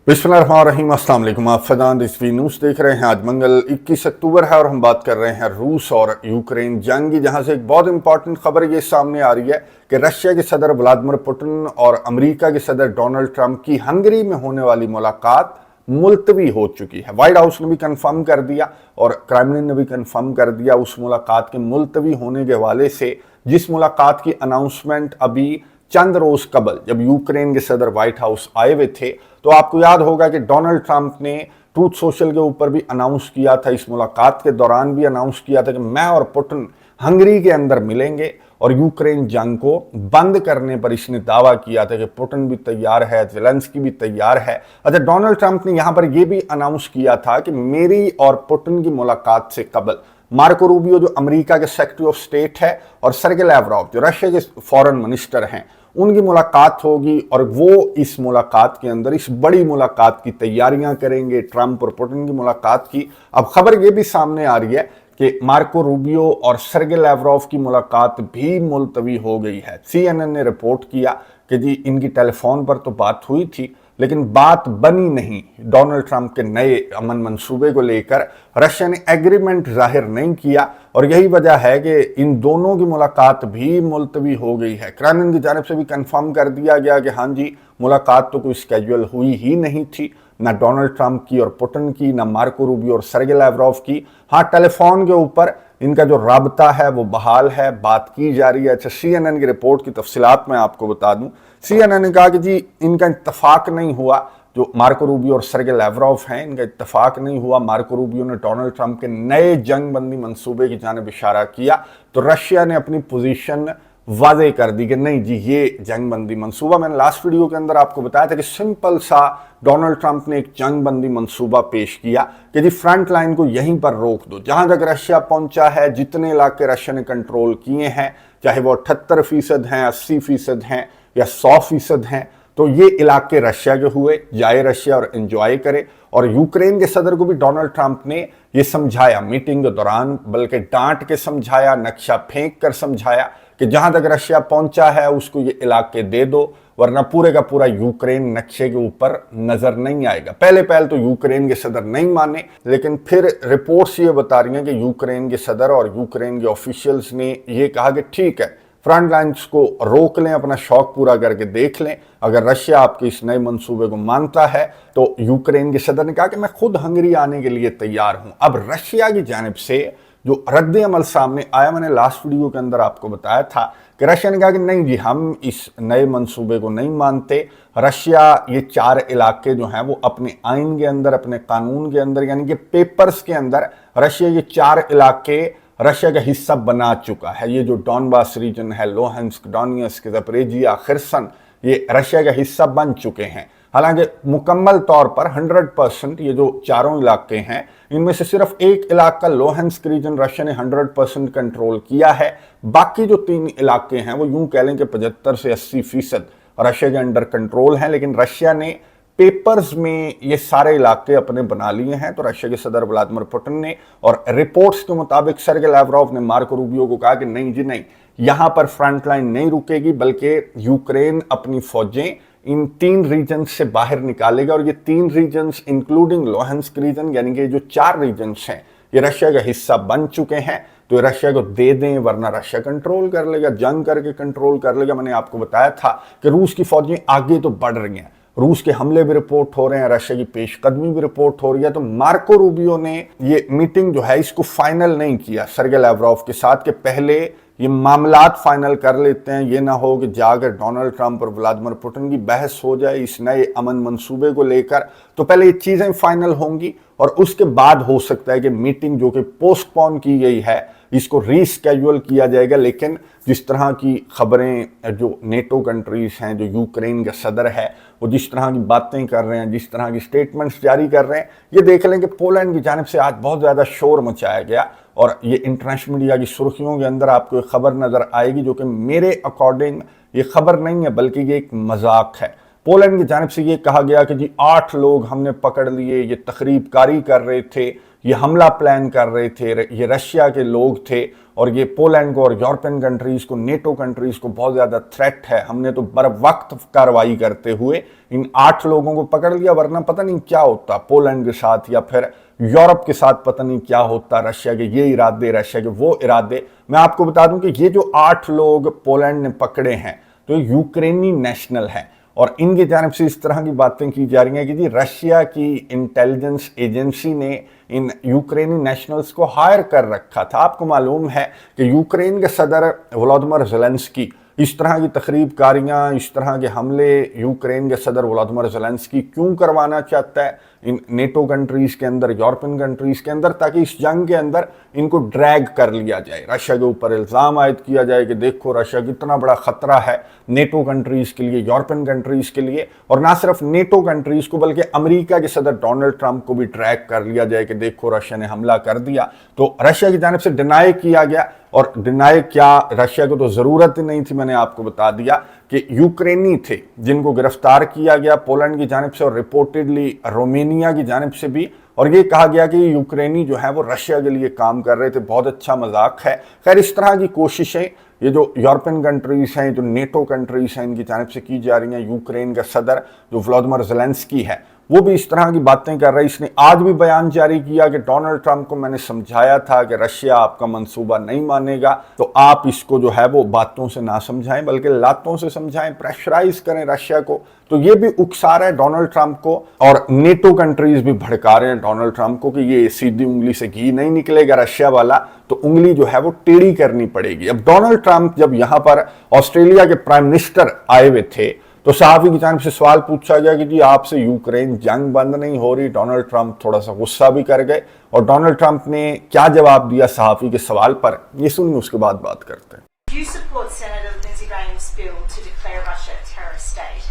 बिस्मिल्लाहिर्रहमानिर्रहीम, अस्सलाम वालेकुम। आप फैजान रिजवी न्यूज़ देख रहे हैं। आज मंगल 21 अक्टूबर है और हम बात कर रहे हैं रूस और यूक्रेन जंग की, जहां से एक बहुत इंपॉर्टेंट खबर ये सामने आ रही है कि रशिया के सदर व्लादिमीर पुतिन और अमेरिका के सदर डोनाल्ड ट्रंप की हंगरी में होने वाली मुलाकात मुलतवी हो चुकी है। व्हाइट हाउस ने भी कंफर्म कर दिया और क्रेमलिन ने भी कंफर्म कर दिया उस मुलाकात के मुलतवी होने के हवाले से, जिस मुलाकात की अनाउंसमेंट अभी चंद रोज कबल जब यूक्रेन के सदर व्हाइट हाउस आए हुए थे, तो आपको याद होगा कि डोनाल्ड ट्रंप ने ट्रूथ सोशल के ऊपर भी अनाउंस किया था, इस मुलाकात के दौरान भी अनाउंस किया था कि मैं और पुतिन हंगरी के अंदर मिलेंगे और यूक्रेन जंग को बंद करने पर इसने दावा किया था कि पुतिन भी तैयार है, ज़ेलेंस्की भी तैयार है। अच्छा, डोनाल्ड ट्रंप ने यहां पर यह भी अनाउंस किया था कि मेरी और पुतिन की मुलाकात से कबल मार्को रूबियो जो अमेरिका के सेक्रेटरी ऑफ स्टेट है और सर्गे लैवरोव जो रशिया के फॉरेन मिनिस्टर हैं, उनकी मुलाकात होगी और वो इस मुलाकात के अंदर इस बड़ी मुलाकात की तैयारियां करेंगे, ट्रंप और पुतिन की मुलाकात की। अब खबर ये भी सामने आ रही है कि मार्को रूबियो और सर्गे लैवरोव की मुलाकात भी मुलतवी हो गई है। CNN ने रिपोर्ट किया कि जी इनकी टेलीफोन पर तो बात हुई थी, लेकिन बात बनी नहीं। डोनाल्ड ट्रंप के नए अमन मंसूबे को लेकर रशिया ने एग्रीमेंट जाहिर नहीं किया और यही वजह है कि इन दोनों की मुलाकात भी मुलतवी हो गई है। क्रेमलिन की जानिब से भी कंफर्म कर दिया गया कि हाँ जी, मुलाकात तो कोई स्केड्यूल हुई ही नहीं थी, ना डोनाल्ड ट्रंप की और पुतिन की, ना मार्को रूबियो और सर्गे लैवरोव की। हाँ, टेलीफोन के ऊपर इनका जो राबता है वो बहाल है, बात की जा रही है। अच्छा, CNN की रिपोर्ट की तफसीलात मैं आपको बता दूं। CNN ने कहा कि जी इनका इत्तफाक नहीं हुआ, जो मार्को रूबियो और सर्गे लैवरोव हैं, इनका इत्तफाक नहीं हुआ। मार्को रूबियो ने डोनाल्ड ट्रंप के नए जंगबंदी मंसूबे की जानिब इशारा किया तो रशिया ने अपनी पोजीशन वाजे कर दी कि नहीं जी, ये जंगबंदी मंसूबा, मैंने लास्ट वीडियो के अंदर आपको बताया था कि सिंपल सा डोनाल्ड ट्रंप ने एक जंगबंदी मंसूबा पेश किया कि जी फ्रंट लाइन को यहीं पर रोक दो, जहां तक रशिया पहुंचा है, जितने इलाके रशिया ने कंट्रोल किए हैं, चाहे वो 78% हैं, 80% हैं या 100% हैं, तो ये इलाके रशिया के हुए, जाए रशिया और एंजॉय करे। और यूक्रेन के सदर को भी डोनाल्ड ट्रंप ने ये समझाया मीटिंग के दौरान, बल्कि डांट के समझाया, नक्शा फेंक कर समझाया कि जहां तक रशिया पहुंचा है उसको ये इलाके दे दो, वरना पूरे का पूरा यूक्रेन नक्शे के ऊपर नजर नहीं आएगा। पहले तो यूक्रेन के सदर नहीं माने, लेकिन फिर रिपोर्ट्स ये बता रही हैं कि यूक्रेन के सदर और यूक्रेन के ऑफिशियल्स ने ये कहा कि ठीक है, फ्रंट लाइन्स को रोक लें, अपना शौक पूरा करके देख लें। अगर रशिया आपके इस नए मंसूबे को मानता है तो यूक्रेन के सदर ने कहा कि मैं खुद हंगरी आने के लिए तैयार हूं। अब रशिया की जानिब से जो रद्द अमल सामने आया, मैंने लास्ट वीडियो के अंदर आपको बताया था कि रशिया ने कहा कि नहीं जी, हम इस नए मंसूबे को नहीं मानते। रशिया ये 4 इलाके जो हैं वो अपने आइन के अंदर, अपने कानून के अंदर, यानी कि पेपर्स के अंदर रशिया ये 4 इलाके रशिया का हिस्सा बना चुका है। ये जो डॉनबास रीजन है, लोहांस्क, डोनेट्स्क, ज़पोरिजिया, खिर्सन, ये रशिया का हिस्सा बन चुके हैं। हालांकि मुकम्मल तौर पर 100% ये जो चारों इलाके हैं, इनमें से सिर्फ एक इलाका लोहांस्क रीजन रशिया ने 100% कंट्रोल किया है। बाकी जो 3 इलाके हैं वो यूं कह लें कि 75 से 80% रशिया के अंडर कंट्रोल हैं, लेकिन रशिया ने पेपर्स में ये सारे इलाके अपने बना लिए हैं। तो रशिया के सदर व्लादिमीर पुतिन ने, और रिपोर्ट्स के मुताबिक सर्गे लैवरोव ने मार्को रूबियो को कहा कि नहीं जी नहीं, यहां पर फ्रंट लाइन नहीं रुकेगी, बल्कि यूक्रेन अपनी फौजें इन 3 रीजन से बाहर निकालेगा। और ये 3 रीजन इंक्लूडिंग लोहांस्क रीजन, यानी कि जो 4 रीजन हैं ये रशिया का हिस्सा बन चुके हैं, तो रशिया को दे दें, वरना रशिया कंट्रोल कर लेगा, जंग करके कंट्रोल कर लेगा। मैंने आपको बताया था कि रूस की फौजें आगे तो बढ़ रही हैं, रूस के हमले भी रिपोर्ट हो रहे हैं, रशिया की पेशकदमी भी रिपोर्ट हो रही है। तो मार्को रूबियो ने ये मीटिंग जो है इसको फाइनल नहीं किया सर्गे लैवरोव के साथ कि पहले ये मामलात फाइनल कर लेते हैं, ये ना हो कि जाकर डोनाल्ड ट्रंप और व्लादिमीर पुतिन की बहस हो जाए इस नए अमन मंसूबे को लेकर। तो पहले ये चीजें फाइनल होंगी और उसके बाद हो सकता है कि मीटिंग जो कि पोस्टपोन की गई है इसको रीस्केड्यूल किया जाएगा। लेकिन जिस तरह की खबरें जो नेटो कंट्रीज हैं, जो यूक्रेन का सदर है, वो जिस तरह की बातें कर रहे हैं, जिस तरह की स्टेटमेंट्स जारी कर रहे हैं, ये देख लें कि पोलैंड की जानिब से आज बहुत ज़्यादा शोर मचाया गया और ये इंटरनेशनल मीडिया की सुर्खियों के अंदर आपको एक खबर नज़र आएगी जो कि मेरे अकॉर्डिंग ये खबर नहीं है, बल्कि ये एक मजाक है। पोलैंड की जानिब से ये कहा गया कि जी 8 लोग हमने पकड़ लिए, ये तखरीबकारी कर रहे थे, ये हमला प्लान कर रहे थे, ये रशिया के लोग थे और ये पोलैंड को और यूरोपियन कंट्रीज को, नेटो कंट्रीज को बहुत ज़्यादा थ्रेट है। हमने तो बर वक्त कार्रवाई करते हुए इन 8 लोगों को पकड़ लिया, वरना पता नहीं क्या होता पोलैंड के साथ या फिर यूरोप के साथ, पता नहीं क्या होता। रशिया के ये इरादे, रशिया के वो इरादे। मैं आपको बता दूं कि ये जो 8 लोग पोलैंड ने पकड़े हैं तो यूक्रेनी नेशनल हैं और इनकी जानिब से इस तरह की बातें की जा रही हैं कि जी रशिया की इंटेलिजेंस एजेंसी ने इन यूक्रेनी नेशनल्स को हायर कर रखा था। आपको मालूम है कि यूक्रेन के सदर वोलोदिमीर ज़ेलेंस्की इस तरह की तखरीबकारियाँ, इस तरह के हमले यूक्रेन के सदर वोलोदिमीर ज़ेलेंस्की क्यों करवाना चाहता है इन नेटो कंट्रीज़ के अंदर, यूरोपियन कंट्रीज़ के अंदर, ताकि इस जंग के अंदर इनको ड्रैग कर लिया जाए, रशिया के ऊपर इल्ज़ाम आयद किया जाए कि देखो रशिया कितना बड़ा ख़तरा है नेटो कंट्रीज़ के लिए, यूरोपियन कंट्रीज़ के लिए, और ना सिर्फ नेटो कंट्रीज़ को बल्कि अमेरिका के सदर डोनाल्ड ट्रंप को भी ट्रैक कर लिया जाए कि देखो रशिया ने हमला कर दिया। तो रशिया की जानिब से डिनाई किया गया, और डिनाई क्या, रशिया को तो ज़रूरत ही नहीं थी। मैंने आपको बता दिया कि यूक्रेनी थे जिनको गिरफ्तार किया गया पोलैंड की जानिब से और रिपोर्टेडली रोमेनिया की जानिब से भी, और ये कहा गया कि यूक्रेनी जो है वो रशिया के लिए काम कर रहे थे। बहुत अच्छा मजाक है। खैर, इस तरह की कोशिशें ये जो यूरोपियन कंट्रीज हैं, जो नेटो कंट्रीज हैं, इनकी जानिब से की जा रही हैं। यूक्रेन का सदर जो वोलोदिमीर ज़ेलेंस्की है वो भी इस तरह की बातें कर रहा है। इसने आज भी बयान जारी किया कि डोनाल्ड ट्रंप को मैंने समझाया था कि रशिया आपका मंसूबा नहीं मानेगा, तो आप इसको जो है वो बातों से ना समझाएं बल्कि लातों से समझाएं, प्रेशराइज करें रशिया को। तो ये भी उकसा रहा है डोनाल्ड ट्रंप को, और नेटो कंट्रीज भी भड़का रहे हैं डोनाल्ड ट्रंप को कि ये सीधी उंगली से घी नहीं निकलेगा रशिया वाला, तो उंगली जो है वो टेढ़ी करनी पड़ेगी। अब डोनाल्ड ट्रंप जब यहां पर ऑस्ट्रेलिया के प्राइम मिनिस्टर आए हुए थे तो सहाफ़ी की जानिब से सवाल पूछा गया कि जी आपसे यूक्रेन जंग बंद नहीं हो रही। डोनाल्ड ट्रंप थोड़ा सा गुस्सा भी कर गए, और डोनाल्ड ट्रंप ने क्या जवाब दिया सहाफ़ी के सवाल पर, ये सुनिए, उसके बाद बात करते हैं। You support Senator Lindsey Graham's bill to declare Russia a terrorist state,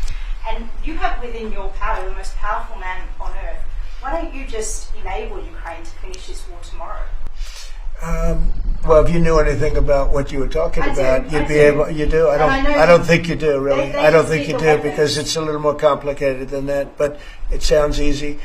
and you have within your power the most powerful man on earth. Why don't you just enable Ukraine to finish this war tomorrow? Well, if you knew anything about what you were talking about, you'd be able. You do. I don't think you do, really. I don't think you do, because it's a little more complicated than that. But it sounds easy.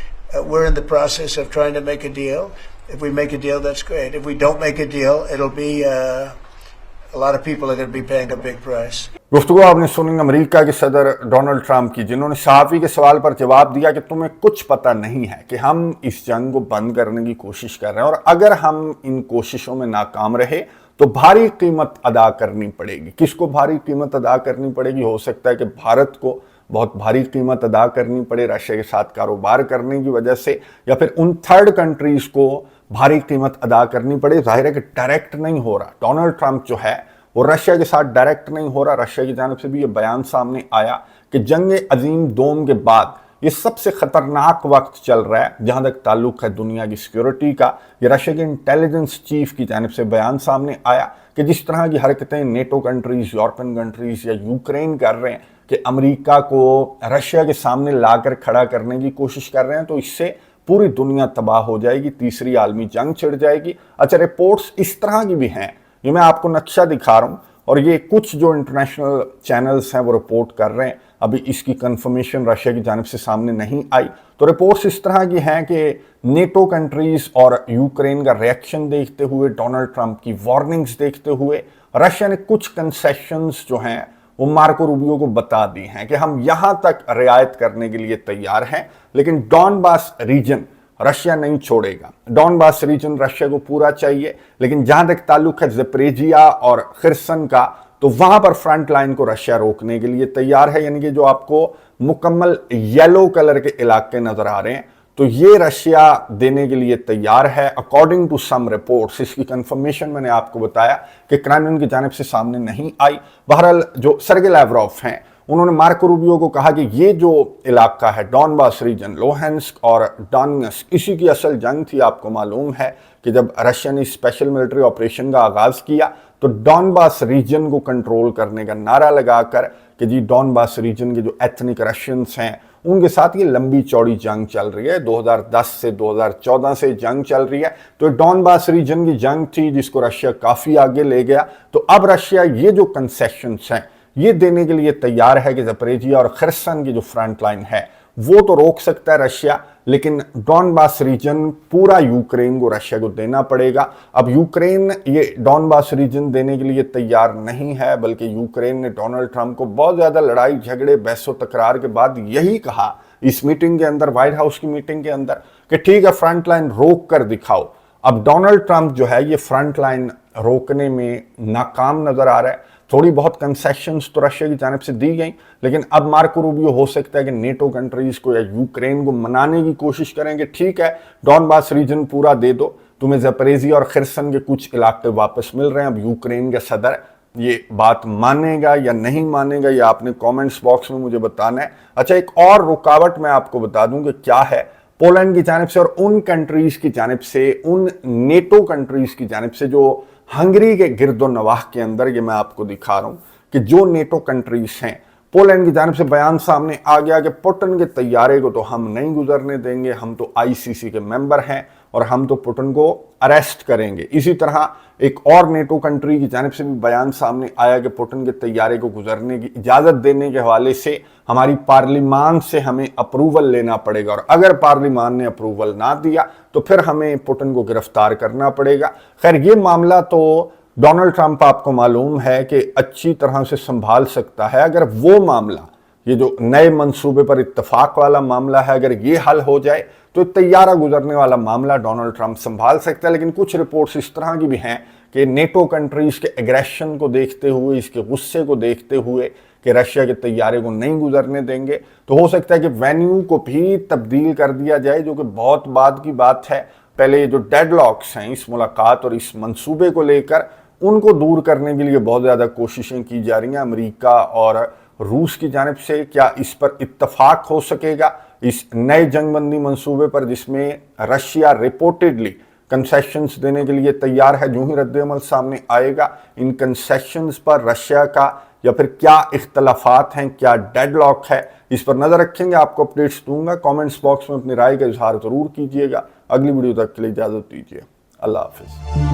We're in the process of trying to make a deal. If we make a deal, that's great. If we don't make a deal, it'll be a lot of people are going to be paying a big price. गुफ्तगू आपने सुनी America के सदर Donald Trump की, जिन्होंने सहाफ़ी के सवाल पर जवाब दिया कि तुम्हें कुछ पता नहीं है कि हम इस जंग को बंद करने की कोशिश कर रहे हैं, और अगर हम इन कोशिशों में नाकाम रहे तो भारी कीमत अदा करनी पड़ेगी। किसको भारी कीमत अदा करनी पड़ेगी? हो सकता है कि भारत को बहुत भारी कीमत अदा करनी पड़े रशिया के साथ कारोबार करने की वजह से, या फिर उन थर्ड कंट्रीज को भारी कीमत अदा करनी पड़े। जाहिर है कि डायरेक्ट नहीं हो रहा, डोनाल्ड ट्रंप जो है वो रशिया के साथ डायरेक्ट नहीं हो रहा। रशिया की जानिब से भी ये बयान सामने आया कि जंग अजीम दोम के बाद ये सबसे खतरनाक वक्त चल रहा है जहां तक ताल्लुक है दुनिया की सिक्योरिटी का। ये रशिया के इंटेलिजेंस चीफ की जानिब से बयान सामने आया कि जिस तरह की हरकतें नेटो कंट्रीज, यूरोपियन कंट्रीज या यूक्रेन कर रहे हैं कि अमेरिका को रशिया के सामने लाकर खड़ा करने की कोशिश कर रहे हैं, तो इससे पूरी दुनिया तबाह हो जाएगी, तीसरी आलमी जंग छिड़ जाएगी। अच्छा, रिपोर्ट्स इस तरह की भी हैं, ये मैं आपको नक्शा दिखा रहा हूँ, और ये कुछ जो इंटरनेशनल चैनल्स हैं वो रिपोर्ट कर रहे हैं। अभी इसकी कंफर्मेशन रशिया की जानिब से सामने नहीं आई। तो रिपोर्ट्स इस तरह की हैं कि नेटो कंट्रीज और यूक्रेन का रिएक्शन देखते हुए, डोनाल्ड ट्रंप की वार्निंग्स देखते हुए, रशिया ने कुछ कंसेशंस जो हैं वो मार्को रूबियो को बता दी हैं कि हम यहां तक रियायत करने के लिए तैयार हैं, लेकिन डॉनबास रीजन रशिया नहीं छोड़ेगा। डॉनबास रीजन रशिया को पूरा चाहिए, लेकिन जहां तक ताल्लुक है ज़ेपरेजिया और खिर्सन का, तो वहां पर फ्रंट लाइन को रशिया रोकने के लिए तैयार है। यानी कि जो आपको मुकम्मल येलो कलर के इलाके नजर आ रहे हैं, तो ये रशिया देने के लिए तैयार है अकॉर्डिंग टू सम रिपोर्ट्स। इसकी कंफर्मेशन मैंने आपको बताया कि क्रेमलिन की जानिब से सामने नहीं आई। बहरहाल जो सर्गे लैवरोव हैं उन्होंने मार्को रूबियो को कहा कि ये जो इलाका है डॉनबास रीजन, लोहेंस्क और डॉनेट्स्क, इसी की असल जंग थी। आपको मालूम है कि जब रशिया ने स्पेशल मिलिट्री ऑपरेशन का आगाज किया तो डॉनबास रीजन को कंट्रोल करने का नारा लगाकर कि जी डॉनबास रीजन के जो एथनिक रशियंस हैं उनके साथ ये लंबी चौड़ी जंग चल रही है। 2010 से 2014 से जंग चल रही है। तो डॉनबास रीजन की जंग थी जिसको रशिया काफी आगे ले गया। तो अब रशिया ये जो कंसेशंस हैं ये देने के लिए तैयार है कि ज़पोरिज़िया और खरसन की जो फ्रंट लाइन है वो तो रोक सकता है रशिया, लेकिन डॉनबास रीजन पूरा यूक्रेन को रशिया को देना पड़ेगा। अब यूक्रेन ये डॉनबास रीजन देने के लिए तैयार नहीं है, बल्कि यूक्रेन ने डोनाल्ड ट्रंप को बहुत ज़्यादा लड़ाई झगड़े बहसो तकरार के बाद यही कहा इस मीटिंग के अंदर, व्हाइट हाउस की मीटिंग के अंदर, कि ठीक है फ्रंट लाइन रोक कर दिखाओ। अब डोनाल्ड ट्रंप जो है ये फ्रंट लाइन रोकने में नाकाम नजर आ रहा है। थोड़ी बहुत कंसेशंस तो रशिया की जानिब से दी गई, लेकिन अब मार्को रूबियो हो सकता है कि नेटो कंट्रीज को या यूक्रेन को मनाने की कोशिश करेंगे, ठीक है डॉनबास रीजन पूरा दे दो, तुम्हें ज़पोरिज़िया और खरसन के कुछ इलाके वापस मिल रहे हैं। अब यूक्रेन का सदर ये बात मानेगा या नहीं मानेगा, या आपने कमेंट्स बॉक्स में मुझे बताना है। अच्छा, एक और रुकावट मैं आपको बता दूं कि क्या है। पोलैंड की जानिब से और उन कंट्रीज की जानिब से, उन नेटो कंट्रीज की जानिब से जो हंगरी के गिरदो नवाह के अंदर, ये मैं आपको दिखा रहा हूं कि जो नेटो कंट्रीज हैं, पोलैंड की जानिब से बयान सामने आ गया कि पुतिन के तैयारे को तो हम नहीं गुजरने देंगे, हम तो आईसीसी के मेंबर हैं और हम तो पुतिन को अरेस्ट करेंगे। इसी तरह एक और नेटो कंट्री की जानिब से भी बयान सामने आया कि पुतिन के तैयारे को गुजरने की इजाज़त देने के हवाले से हमारी पार्लिमान से हमें अप्रूवल लेना पड़ेगा, और अगर पार्लिमान ने अप्रूवल ना दिया तो फिर हमें पुतिन को गिरफ्तार करना पड़ेगा। खैर, ये मामला तो डोनाल्ड ट्रंप आपको मालूम है कि अच्छी तरह से संभाल सकता है। अगर वो मामला, ये जो नए मंसूबे पर इत्तेफाक वाला मामला है, अगर ये हल हो जाए तो तैयारा गुजरने वाला मामला डोनाल्ड ट्रंप संभाल सकता है। लेकिन कुछ रिपोर्ट्स इस तरह की भी हैं कि नेटो कंट्रीज के एग्रेशन को देखते हुए, इसके गुस्से को देखते हुए कि रशिया के तैयारे को नहीं गुजरने देंगे, तो हो सकता है कि वेन्यू को भी तब्दील कर दिया जाए, जो कि बहुत बाद की बात है। पहले जो डेडलॉक्स हैं इस मुलाकात और इस मंसूबे को लेकर, उनको दूर करने के लिए बहुत ज़्यादा कोशिशें की जा रही हैं अमेरिका और रूस की जानिब से। क्या इस पर इत्तफाक हो सकेगा इस नए जंगबंदी मंसूबे पर, जिसमें रशिया रिपोर्टेडली कंसेशंस देने के लिए तैयार है? जो ही रद्द-ए-अमल सामने आएगा इन कंसेशंस पर रशिया का, या फिर क्या इख्तलाफात हैं, क्या डेडलॉक है, इस पर नजर रखेंगे। आपको अपडेट्स दूंगा। कमेंट्स बॉक्स में अपनी राय का इजहार जरूर कीजिएगा। अगली वीडियो तक के लिए इजाजत दीजिए। अल्लाह हाफिज।